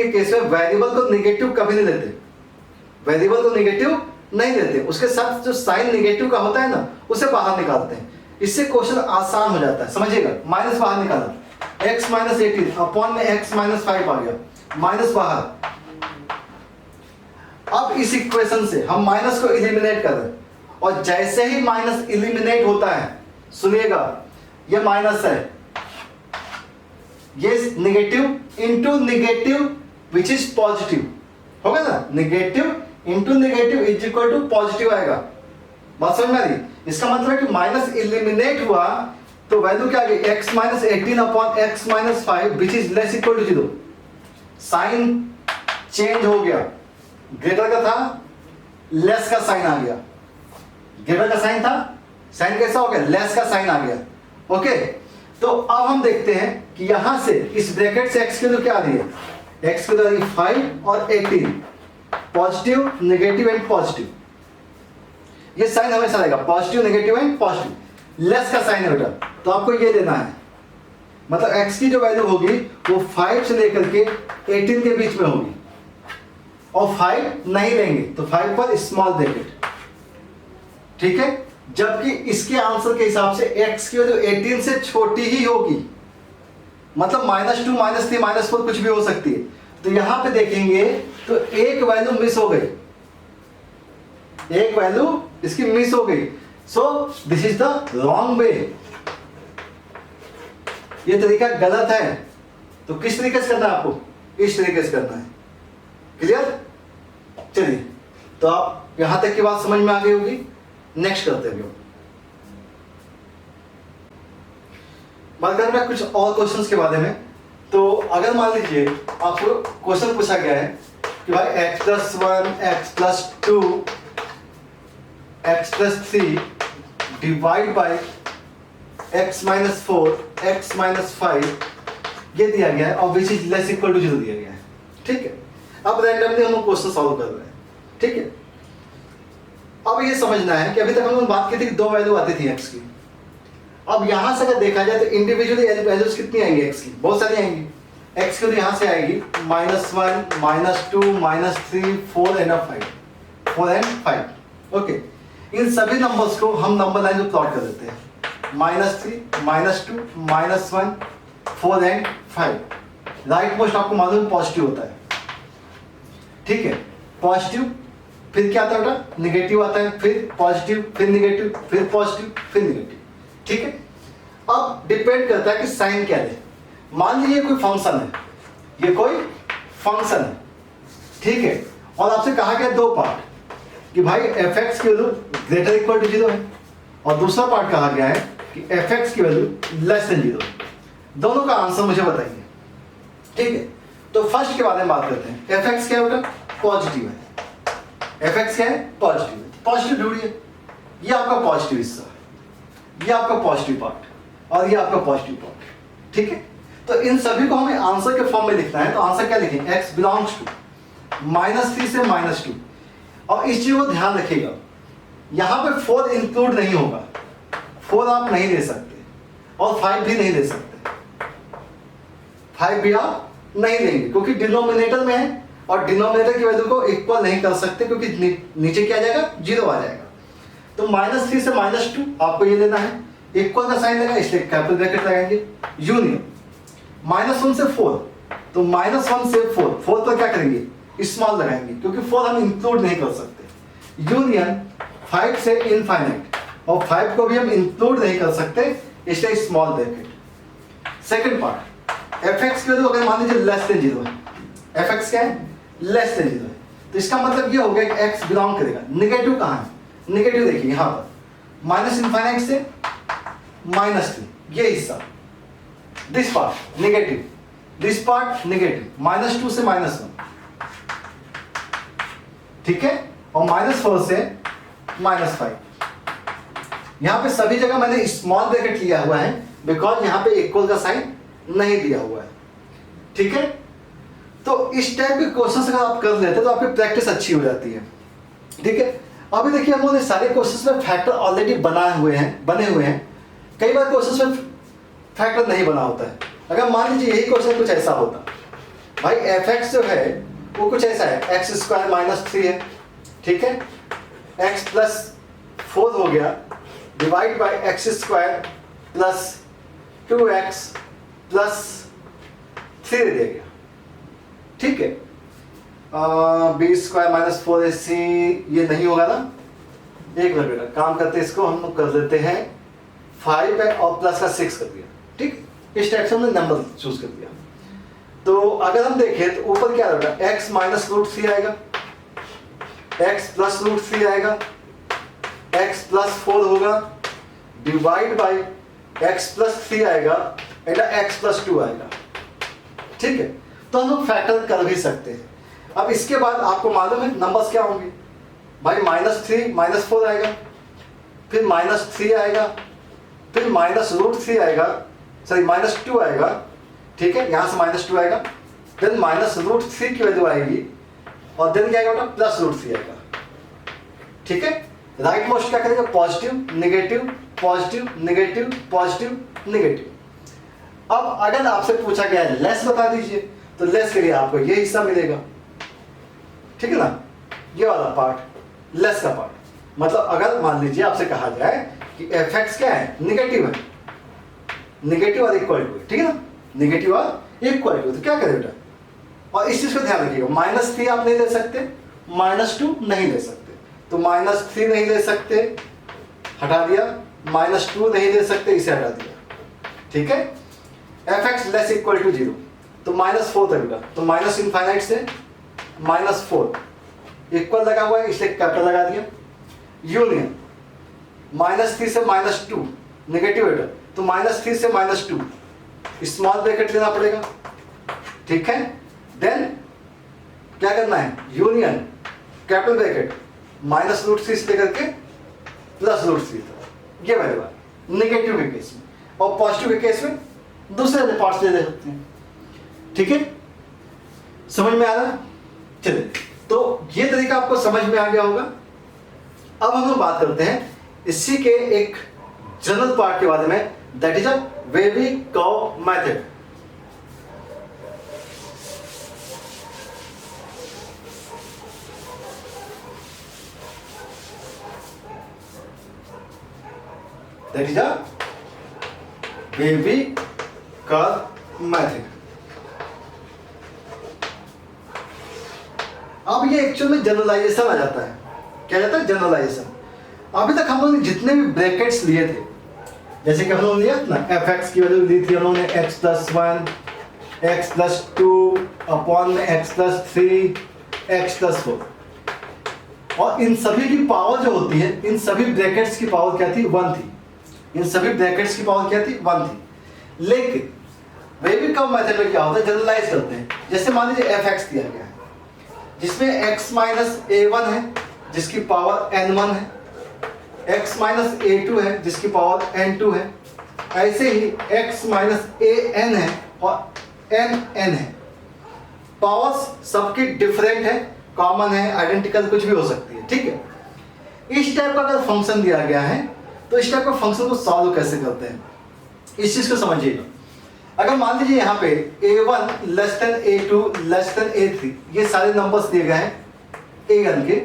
केस में वेरिएबल को नेगेटिव कभी नहीं लेते, वेरिएबल को नेगेटिव नहीं लेते, उसके साथ जो साइन नेगेटिव का होता है ना, उसे बाहर निकालते हैं, इससे क्वेश्चन आसान हो जाता है। समझिएगा, माइनस बाहर निकाला, x माइनस 18 अपॉन में x माइनस 5 आ गया, माइनस बाहर। अब इस इक्वेशन से हम माइनस को इलिमिनेट कर रहे हैं, और जैसे ही माइनस इलिमिनेट होता है, सुनिएगा, ये माइनस है, ये negative into negative which is positive होगा ना, negative into negative is equal to positive आएगा। बात समझ में आ रही? इसका मतलब है कि माइनस इलिमिनेट हुआ तो वैल्यू क्या आ गई, x minus 18 upon x minus 5 which is less equal to 0। Sign change हो गया, ग्रेटर का था, लेस का साइन आ गया। ग्रेटर का साइन था, साइन कैसा हो गया, लेस का साइन आ गया। ओके, तो अब हम देखते हैं कि यहां से इस ब्रैकेट से x की वैल्यू क्या आ रही है, x की वैल्यू 5 और 18, पॉजिटिव नेगेटिव एंड पॉजिटिव। ये साइन हमेशा रहेगा, positive negative and positive. Less का साइन है बेटा, तो आपको ये लेना है, मतलब x की जो वैल्यू होगी वो 5 से लेकर के 18 के बीच में होगी, और 5 नहीं लेंगे तो 5 पर स्मॉल ब्रैकेट, ठीक है। जबकि इसके आंसर के हिसाब से x की वैल्यू 18 से छोटी ही होगी, मतलब -2 -3 -4 कुछ भी हो सकती है। तो यहां पे देखेंगे तो एक वैल्यू मिस हो गई, एक वैल्यू इसकी मिस हो गई। So this is the wrong way, ये तरीका गलत है। तो किस तरीके से करना है आपको, इस तरीके से करना है। क्लियर? चलिए, तो आप यहां तक की बात समझ में आ गई होगी। नेक्स्ट करते हैं, बात कर रहे हैं कुछ और क्वेश्चंस के बारे में। तो अगर मान लीजिए आपको क्वेश्चन पूछा गया है कि भाई x+1 x+2 x+3 divide by x-4 x-5 ये दिया गया है, और which is less equal to 0 दिया गया है, ठीक है। अब रैंडमली हम क्वेश्चन सॉल्व कर रहे हैं, ठीक है। अब ये समझना है कि अभी तक हम लोग बात की थी कि 2 वैल्यू आती थी x की। अब यहां से अगर देखा जाए तो इंडिविजुअली वैल्यूज कितनी आएंगी x की, बहुत सारी आएंगी। x की यहां से आएगी -1 -2 -3 4 एंड 5। ओके, इन सभी नंबर्स को हम नंबर लाइन में प्लॉट कर देते हैं, -3 -2 -1 4 एंड 5। राइट मोस्ट आपको मालूम पॉजिटिव होता है, ठीक है। पॉजिटिव, फिर क्या आता है बेटा, निगेटिव आता है, फिर पॉजिटिव, फिर निगेटिव, फिर पॉजिटिव, फिर निगेटिव, ठीक है। अब डिपेंड करता है कि साइन क्या ले। मान लीजिए कोई फंक्शन है, ये कोई फंक्शन है, ठीक है, और आपसे कहा गया 2 पार्ट कि भाई f(x) की वैल्यू ग्रेटर इक्वल टू 0 है, और दूसरा पार्ट कहा गया है कि f(x) की वैल्यू लेस देन 0 है। दोनों का आंसर मुझे बताइए, ठीक है। तो फर्स्ट के बारे में बात करते हैं। f(x) क्या है बेटा, पॉजिटिव है। f(x) क्या है, पॉजिटिव है। पॉजिटिव ढूंढिए, ये आपका पॉजिटिव हिस्सा, ये आपका पॉजिटिव पार्ट, और ये आपका पॉजिटिव पार्ट, ठीक है। तो इन सभी को हमें आंसर के फॉर्म में लिखना है। तो आंसर क्या लिखेंगे, x बिलोंग्स टू -3 से -2। और इस चीज को ध्यान रखिएगा, यहां पे 4 इंक्लूड नहीं होगा, 4 आप नहीं ले सकते, और 5 भी नहीं ले सकते, 5 भी आप नहीं लेंगे क्योंकि डिनोमिनेटर में है, और डिनोमिनेटर की वैल्यू को इक्वल नहीं कर सकते क्योंकि नीचे क्या आ जाएगा, 0 आ जाएगा। तो -3 से -2 आपको ये लेना है, इक्वल का साइन लगा इसलिए कैपिटल ब्रैकेट लगाएंगे। यूनियन -1 से 4, तो -1 से 4 पर क्या करेंगे, स्मॉल लगाएंगे क्योंकि 4 हम इंक्लूड नहीं कर सकते। यूनियन 5 से इनफाइनाइट, और 5 को भी हम इंक्लूड नहीं कर सकते इसलिए small bracket. Second part, f(x) की वैल्यू अगर मान लीजिए लेस देन 0 है, f(x) क्या है, लेस देन 0 है, तो इसका मतलब ये हो गया कि x बिलोंग करेगा। निगेटिव कहाँ है, निगेटिव देखिए यहां पर -∞ से -3, ये हिस्सा, this part negative, this part negative, -2 से -1, ठीक है, और -4 से -5। यहां पे सभी जगह मैंने स्मॉल ब्रैकेट लिया हुआ है बिकॉज यहां पे इक्वल का साइन नहीं दिया हुआ है, ठीक है। तो इस टाइप के क्वेश्चन अगर आप कर लेते तो आपकी प्रैक्टिस अच्छी हो जाती है, ठीक है। अभी देखिए हम लोगों ने सारे क्वेश्चंस में फैक्टर ऑलरेडी बने हुए हैं। कई बार क्वेश्चंस में फैक्टर नहीं बना होता है। अगर मान लीजिए यही क्वेश्चन कुछ ऐसा होता, भाई f(x) जो है वो कुछ ऐसा है, x² - 3 है, ठीक है, x+4 हो गया डिवाइड बाय x² + 2x +3 दे दिया गया, ठीक है। बी स्क्वायर माइनस 4ac ये नहीं होगा ना, एक मिनट बेटा काम करते हैं, इसको हम लोग कर देते हैं 5 है और प्लस का 6 कर दिया, ठीक। इस टाइप से हमने नंबर चूज कर दिया। तो अगर हम देखें तो ऊपर क्या होगा, x माइनस √3 आएगा, x प्लस √3 आएगा, x प्लस 4 होगा, डिवाइड बाई x प्लस 3 आएगा एंड x प्लस 2 आएगा, ठीक है। तो हम लोग फैक्टर कर भी सकते हैं। अब इसके बाद आपको मालूम है नंबर्स क्या होंगे भाई, -3 -4 आएगा, फिर -3 आएगा, फिर -√3 आएगा, सॉरी -2 आएगा, ठीक है, यहां से -2 आएगा, देन -√3 की वैल्यू आएगी और देन क्या आएगा +√3 आएगा, ठीक है। राइट मोस्ट क्या करेगा, positive negative positive negative positive negative. अब अगर आपसे पूछा गया है लेस बता दीजिए, तो लेस के लिए आपको ये हिस्सा मिलेगा, ठीक है ना, ये वाला पार्ट लेस का पार्ट। मतलब अगर मान लीजिए आपसे कहा जाए कि fx क्या है, नेगेटिव है, नेगेटिव और इक्वल टू, ठीक है ना, नेगेटिव और इक्वल टू, तो क्या करें बेटा, और इस चीज को ध्यान रखिएगा, -3 आप नहीं ले सकते, -2 नहीं ले सकते, तो -3 नहीं ले सकते, हटा दिया, -2 नहीं ले सकते, इसे हटा दिया, ठीक है। fx लेस इक्वल टू 0, तो -4 तक बेटा, तो ∞ से -4 इक्वल लगा हुआ है इसलिए कैपिटल लगा दिया, यूनियन -3 से -2 नेगेटिव बेटा, तो -3 से -2 स्मॉल ब्रैकेट लेना पड़ेगा, ठीक है। देन क्या करना है, यूनियन कैपिटल ब्रैकेट -√3 से लेकर के +√3 तक, ये वैल्यू है नेगेटिव के केस में, और पॉजिटिव के केस में दूसरे पार्ट्स ले सकते हैं, ठीक है। समझ में आ रहा है, चलिए, तो ये तरीका आपको समझ में आ गया होगा। अब हम लोग बात करते हैं इसी के एक जनरल पार्ट के बारे में, that is a wavy curve method. That is a wavy curve method. अब ये एक्चुअल में जनरलाइजेशन आ जाता है, क्या जाता है, जनरलाइजेशन। अभी तक हम लोग ने जितने भी ब्रैकेट्स लिए थे, जैसे कि हम लोग लिया ना fx की वैल्यू ली थी उन्होंने x + 1 x + 2 upon x + 3 x + 4, और इन सभी की पावर जो होती है, इन सभी ब्रैकेट्स की पावर क्या थी, 1 थी, इन सभी ब्रैकेट्स की पावर क्या थी, 1 थी। लेकिन वेवी कर्व मेथड में क्या होता है, जनरलाइज करते हैं। जैसे मान लीजिए fx दिया गया है जिसमें x - a1 है जिसकी पावर n1 है, x - a2 है जिसकी पावर n2 है, ऐसे ही x - an है और nn है। पावर्स सबकी डिफरेंट है, कॉमन है, आइडेंटिकल कुछ भी हो सकती है, ठीक है। इस टाइप का अगर फंक्शन दिया गया है तो इस टाइप का फंक्शन को सॉल्व कैसे करते हैं, इस चीज को समझिएगा। अगर मान लीजिए यहाँ पे a1 < a2 < a3 ये सारे नंबर्स दिए गए हैं an के,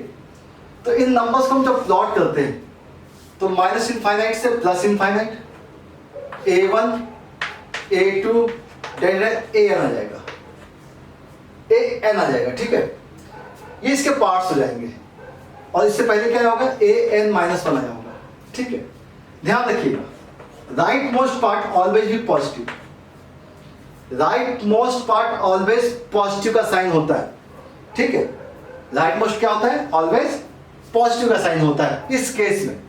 तो इन नंबर्स को हम जब प्लॉट करते हैं तो -∞ से +∞, a1 a2 an आ जाएगा, an आ जाएगा, ठीक है। ये इसके पार्ट्स हो जाएंगे और इससे पहले क्या होगा, an - 1 आया होगा, ठीक है। ध्यान रखिएगा, राइट मोस्ट पार्ट ऑलवेज भी positive, right most part always positive का साइन होता है, ठीक है। राइट मोस्ट क्या होता है, ऑलवेज पॉजिटिव का साइन होता है इस केस में,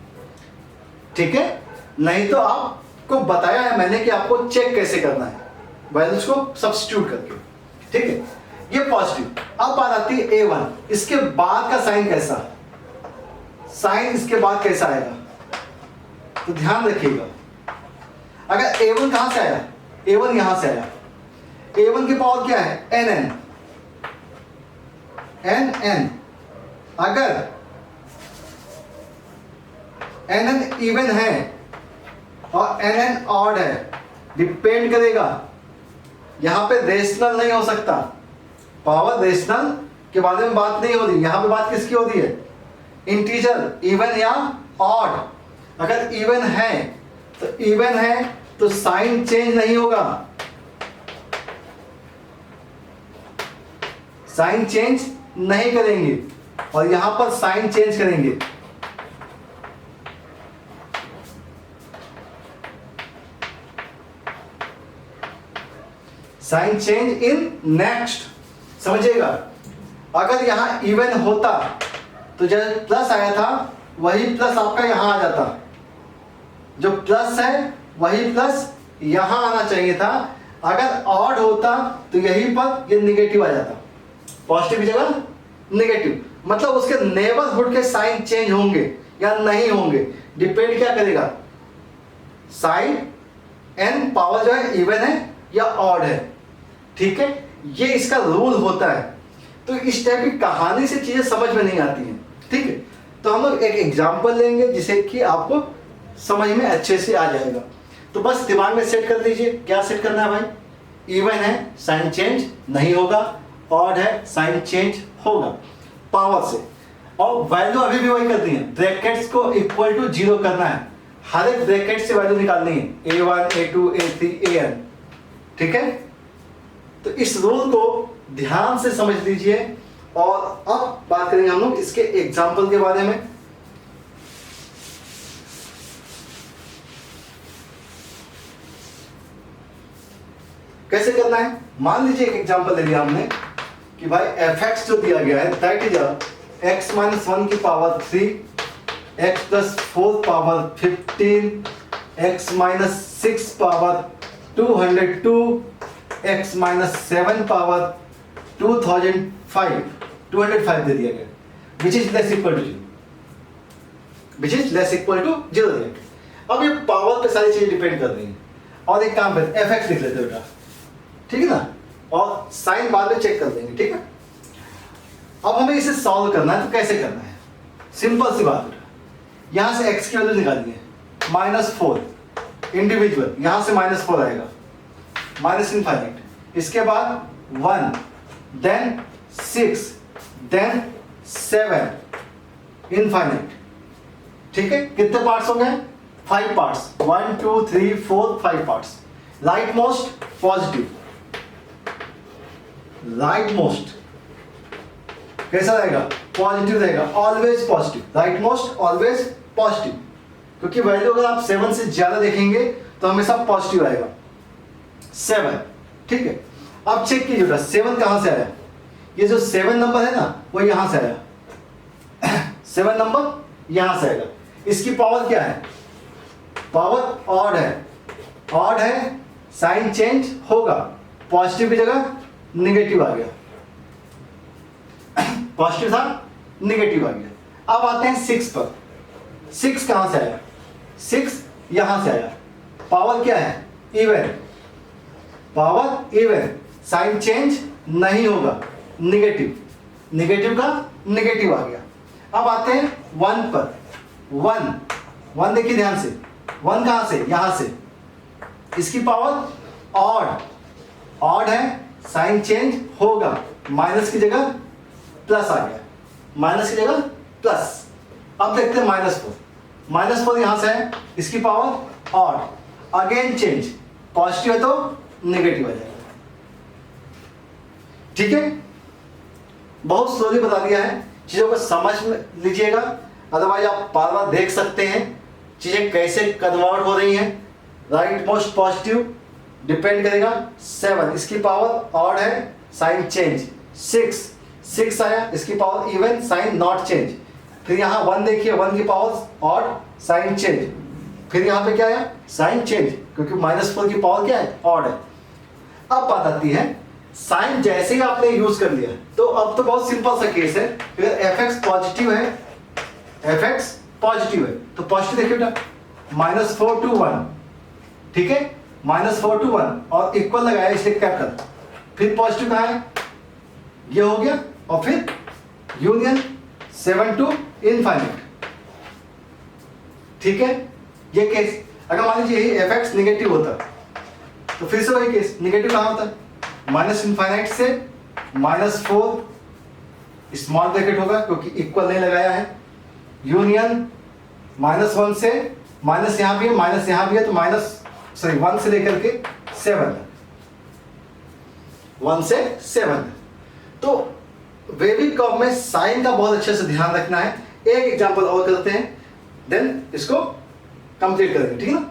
ठीक है। नहीं तो आपको बताया है मैंने कि आपको चेक कैसे करना है वैल्यूज को सब्स्टिट्यूट करके, ठीक है। ये पॉजिटिव। अब बात आती है a1, इसके बाद का साइन कैसा, साइन इसके बाद कैसा आएगा, तो ध्यान रखिएगा। अगर a1 कहां से आया, a1 यहां से आया, a1 की पावर क्या है, nn। अगर nn इवन है और nn ऑड है, डिपेंड करेगा, यहां पे रेशनल नहीं हो सकता, पावर रेशनल के बारे में बात नहीं हो रही, यहां पे बात किसकी हो रही है, इंटीजर, इवन या ऑड। अगर इवन है तो साइन चेंज नहीं होगा, साइन चेंज नहीं करेंगे और यहां पर साइन चेंज करेंगे। साइन चेंज इन नेक्स्ट, समझिएगा। अगर यहां इवन होता तो जब प्लस आया था वही प्लस आपका यहां आ जाता, जो प्लस है वही प्लस यहां आना चाहिए था। अगर ऑड होता तो यहीं पर ये निगेटिव आ जाता, पॉजिटिव की जगह निगेटिव। मतलब उसके नेबरहुड के साइन चेंज होंगे या नहीं होंगे, डिपेंड क्या करेगा, साइन एन पावर जो है इवन है या ऑड है, ठीक है। ये इसका रूल होता है। तो इस टाइप की कहानी से चीजें समझ में नहीं आती हैं, ठीक है। तो हम लोग एक एग्जांपल लेंगे जिसे कि आपको समझ में अच्छे से आ जाएगा। तो बस दिमाग में सेट कर दीजिए, क्या सेट करना है भाई, इवन है साइन चेंज नहीं होगा, ऑड है साइन चेंज होगा पावर से, और वैल्यू अभी भी वही करनी है, ब्रैकेट्स को इक्वल टू 0 करना है, हर एक ब्रैकेट से वैल्यू निकालनी है, A1 A2 A3 AN, ठीक है। तो इस रूल को ध्यान से समझ लीजिए। और अब बात करेंगे हम लोग इसके एग्जाम्पल के बारे में। कैसे करना है, मान लीजिए एक एग्जांपल ले लिया हमने कि भाई fx जो दिया गया है दैट इज x माइनस 1 की power 3, x plus 4 power 15, x minus 6 power 202, x minus 7 power 205 दे दिया गया, which is less equal to 0, which is less equal to 0। अब ये पावर पे सारी चीजें डिपेंड कर रही हैं। और एक काम करते हैं, fx लिख लेते बेटा, ठीक है ना, और साइन बाद में चेक कर देंगे, ठीक है। अब हमें इसे सॉल्व करना है, तो कैसे करना है, सिंपल सी बात है। यहां से x की वैल्यू निकालिए, -4 इंडिविजुअल, यहां से -4 आएगा, माइनस इनफाइनाइट, इसके बाद 1, देन 6, देन 7 इनफाइनाइट, ठीक है। कितने पार्ट्स हो गए, 5 parts, 1 2 3 4 5 parts. Right most positive, right most कैसा रहेगा, पॉजिटिव रहेगा, always positive, right most always positive, क्योंकि वैल्यू अगर आप 7 से ज्यादा देखेंगे तो हमेशा पॉजिटिव आएगा, 7, ठीक है। अब चेक कीजिए बेटा 7 कहां से आया, ये जो 7 नंबर है ना वो यहां से आया 7 नंबर यहां से आएगा। इसकी पावर क्या है, पावर ऑड है, ऑड है साइन चेंज होगा, पॉजिटिव की जगह निगेटिव आ गया, पॉजिटिव था निगेटिव आ गया। अब आते हैं 6 पर, 6 कहां से आया, 6 यहां से आया, पावर क्या है, even, power even, sign change नहीं होगा, निगेटिव, निगेटिव का निगेटिव आ गया। अब आते हैं 1 पर, 1 देखिए ध्यान से, 1 कहां से, यहां से, इसकी पावर ऑड, ऑड है साइन चेंज होगा, माइनस की जगह प्लस आ गया, माइनस की जगह प्लस। अब देखते हैं -4 यहां से है, इसकी power odd, again change, positive है तो नेगेटिव आ जाएगा, ठीक है। बहुत स्लोली बता दिया है, चीजों को समझ लीजिएगा, अदरवाइज आप बार बार देख सकते हैं चीजें कैसे कन्वर्ट हो रही हैं। राइट मोस्ट पॉजिटिव डिपेंड करेगा 7, इसकी पावर ऑड है साइन चेंज, 6 आया, इसकी power even sign not change, फिर यहाँ 1 देखिए, 1 की पावर ऑड साइन चेंज, फिर यहाँ पे क्या आया साइन चेंज, क्योंकि -4 की पावर क्या है, ऑड है। अब बात आती है साइन, जैसे ही आपने यूज कर लिया तो अब तो बहुत सिंपल सा केस है, अगर fx पॉजिटिव है, fx पॉजिटिव है तो पॉजिटिव देखिए बेटा, -4 to 1, ठीक है, -4 to 1 और इक्वल लगाया इसलिए क्या कर, फिर पॉजिटिव कहाँ है, ये हो गया, और फिर यूनियन 7 to इनफाइनाइट, ठीक है। ये केस अगर मान लीजिए यही fx निगेटिव होता तो फिर से वही केस, निगेटिव कहाँ होता है, माइनस इनफाइनाइट से -4 स्मॉल ब्रैकेट होगा क्योंकि इक्वल नहीं लगाया है, यूनियन -1 से, माइनस यहां भी है, माइनस यहां भी है, तो 1 से लेकर के 7, 1 से 7, तो वेविंग कर्व में साइन का बहुत अच्छे से ध्यान रखना है। एक एग्जांपल और करते हैं, देन इसको कंप्लीट करेंगे, ठीक है ना।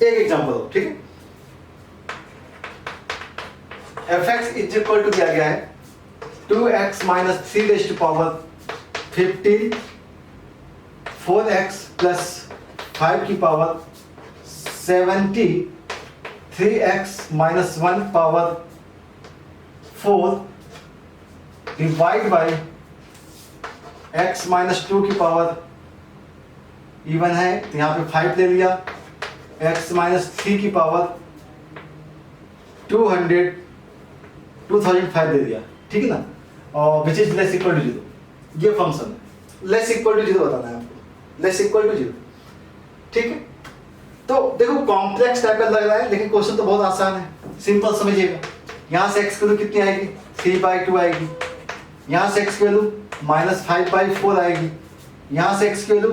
एक एग्जांपल हो, ठीक है। fx इज इक्वल टू दिया गया है 2x minus 3 raise to power 15, 4x plus 5 की power 70, 3x minus 1 power 4 divide by x minus 2 की पावर इवन है तो यहाँ पे 5 ले लिया, x माइनस 3 की पावर 2005 दे दिया, ठीक है ना। और which is less equal to 0, ये फंक्शन है। लेस इक्वल टू 0 बताना है आपको, लेस इक्वल टू 0, ठीक है। तो देखो कॉम्प्लेक्स टाइप का लग रहा है लेकिन क्वेश्चन तो बहुत आसान है, सिंपल समझिएगा। यहाँ से x की वैल्यू कितनी आएगी, 3/2 आएगी। यहाँ से x की वैल्यू माइनस 5/4 आएगी। यहाँ से x की वैल्यू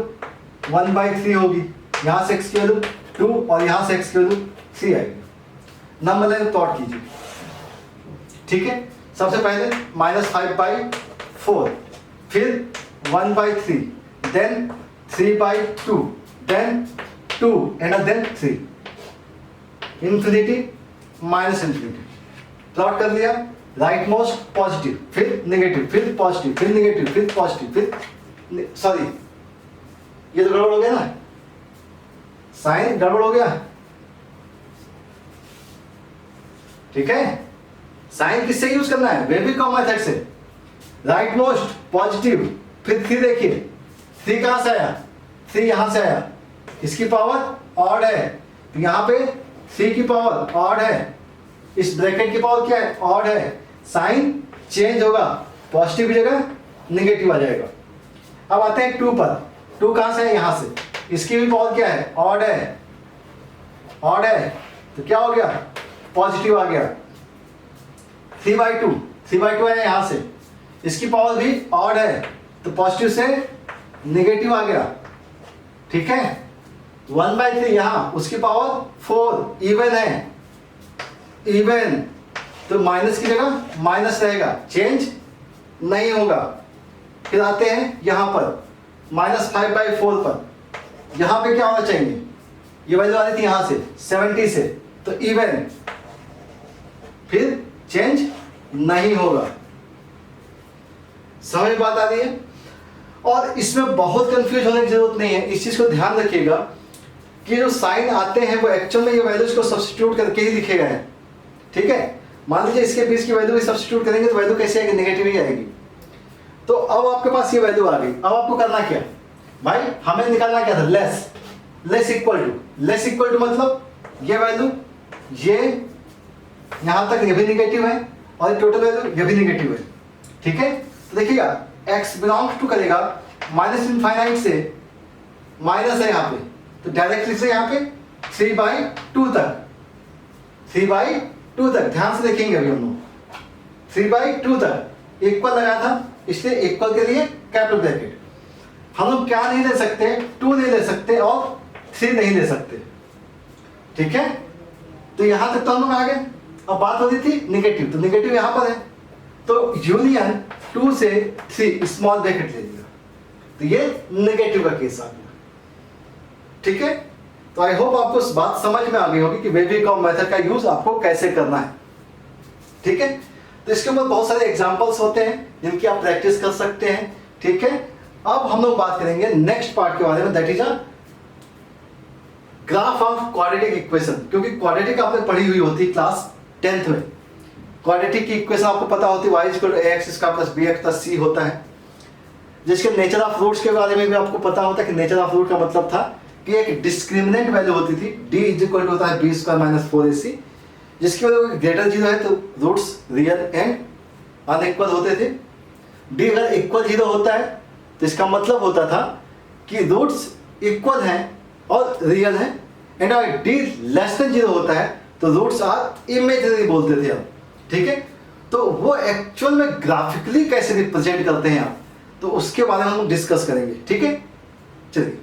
1/3 होगी। यहाँ से x की वैल्यू 2 और यहाँ से x की वैल्यू 3 आएगी। नंबर लाइन प्लॉट कीजिए, ठीक है। सबसे पहले माइनस 5/4, फिर 1/3, then 3/2, then 2 and then 3, infinity minus infinity. Plot कर लिया, राइट मोस्ट पॉजिटिव, फिर नेगेटिव, फिर पॉजिटिव, फिर नेगेटिव, फिर पॉजिटिव, फिर सॉरी ये तो गड़बड़ हो गया ना, साइन गड़बड़ हो गया, ठीक है। साइन किससे यूज करना है, वेविंग कर्व मेथड से। राइट मोस्ट पॉजिटिव, फिर 3 देखिए, 3 कहां से आया, 3 यहां से आया, इसकी पावर ऑड है तो यहां पे 3 की पावर ऑड है, इस ब्रैकेट की पावर क्या है, ऑड है। साइन चेंज होगा, पॉजिटिव की जगह नेगेटिव आ जाएगा। अब आते हैं 2 पर, 2 कहां से है, यहां से, इसकी भी पावर क्या है, ऑड है, ऑड है तो क्या हो गया, पॉजिटिव आ गया। 3/2 है यहां से, इसकी पावर भी ऑड है तो पॉजिटिव से नेगेटिव आ गया, ठीक है। 1/3 यहां, उसकी पावर 4, इवन है, इवन तो माइनस की जगह माइनस रहेगा, चेंज नहीं होगा। फिर आते हैं यहां पर माइनस 5/4 पर, यहां पे क्या होना चाहिए, ये वैल्यू आ रही थी यहां से 70 से तो इवन, फिर चेंज नहीं होगा। समझ बात आ रही है। और इसमें बहुत कंफ्यूज होने की जरूरत नहीं है, इस चीज को ध्यान रखिएगा कि जो साइन आते हैं वो एक्चुअल में ये वैल्यूज को सब्स्टिट्यूट करके ही लिखे गए हैं, ठीक है। मान लीजिए इसके बीच की वैल्यू भी सब्स्टिट्यूट करेंगे तो वैल्यू कैसे आएगी, नेगेटिव ही आएगी। तो अब आपके पास ये वैल्यू आ गई, अब आपको करना क्या भाई, हमें निकालना क्या था, लेस, लेस इक्वल टू मतलब ये वैल्यू, ये यहां तक ये भी नेगेटिव है और टोटल वैल्यू ये भी नेगेटिव है, ठीक है। तो देखिएगा x बिलोंग्स टू करेगा माइनस इनफाइनाइट से, माइनस है यहाँ पे तो डायरेक्टली से यहाँ पे 3/2 तक, 3/2 तक, ध्यान से देखेंगे अभी हम लोग 3/2 तक इक्वल लगा था, इसलिए इक्वल के लिए कैपिटल ब्रैकेट। हम लोग क्या नहीं ले सकते, 2 नहीं ले सकते और 3 नहीं ले सकते, ठीक है। तो यहां तक तो हम लोग आ गए। अब बात हो रही थी नेगेटिव, तो नेगेटिव यहां पर है तो यूनियन 2 से 3 स्मॉल ब्रैकेट ले लिया तो ये नेगेटिव का केस आ गया, ठीक है। तो आई होप आपको इस बात समझ में आ गई होगी कि वेविंग कर्व मेथड का यूज आपको कैसे करना है, ठीक है। तो इसके ऊपर बहुत सारे एग्जांपल्स होते हैं जिनकी आप प्रैक्टिस कर सकते हैं, ठीक है। अब हम लोग बात करेंगे नेक्स्ट पार्ट के बारे में, that is a graph of quadratic equation, क्योंकि क्वाड्रेटिक आपने पढ़ी हुई होती क्लास 10th में। क्वाड्रेटिक की इक्वेशन आपको पता होती है, y = ax² + bx + c होता है, जिसके नेचर ऑफ रूट्स के बारे में भी आपको पता होता है कि नेचर ऑफ रूट का मतलब था कि एक डिस्क्रिमिनेंट वैल्यू होती थी, d = होता है b² - 4ac, जिसकी वजह ग्रेटर 0 है तो रूट्स रियल एंड अनइक्वल होते थे। d अगर इक्वल 0 होता है तो इसका मतलब होता था कि रूट्स इक्वल हैं और रियल हैं, एंड अगर d <0 होता है तो रूट्स आर इमेजिनरी बोलते थे हम, ठीक है। तो वो एक्चुअल में ग्राफिकली कैसे रिप्रेजेंट करते हैं आप, तो उसके बारे में हम डिस्कस करेंगे, ठीक है। चलिए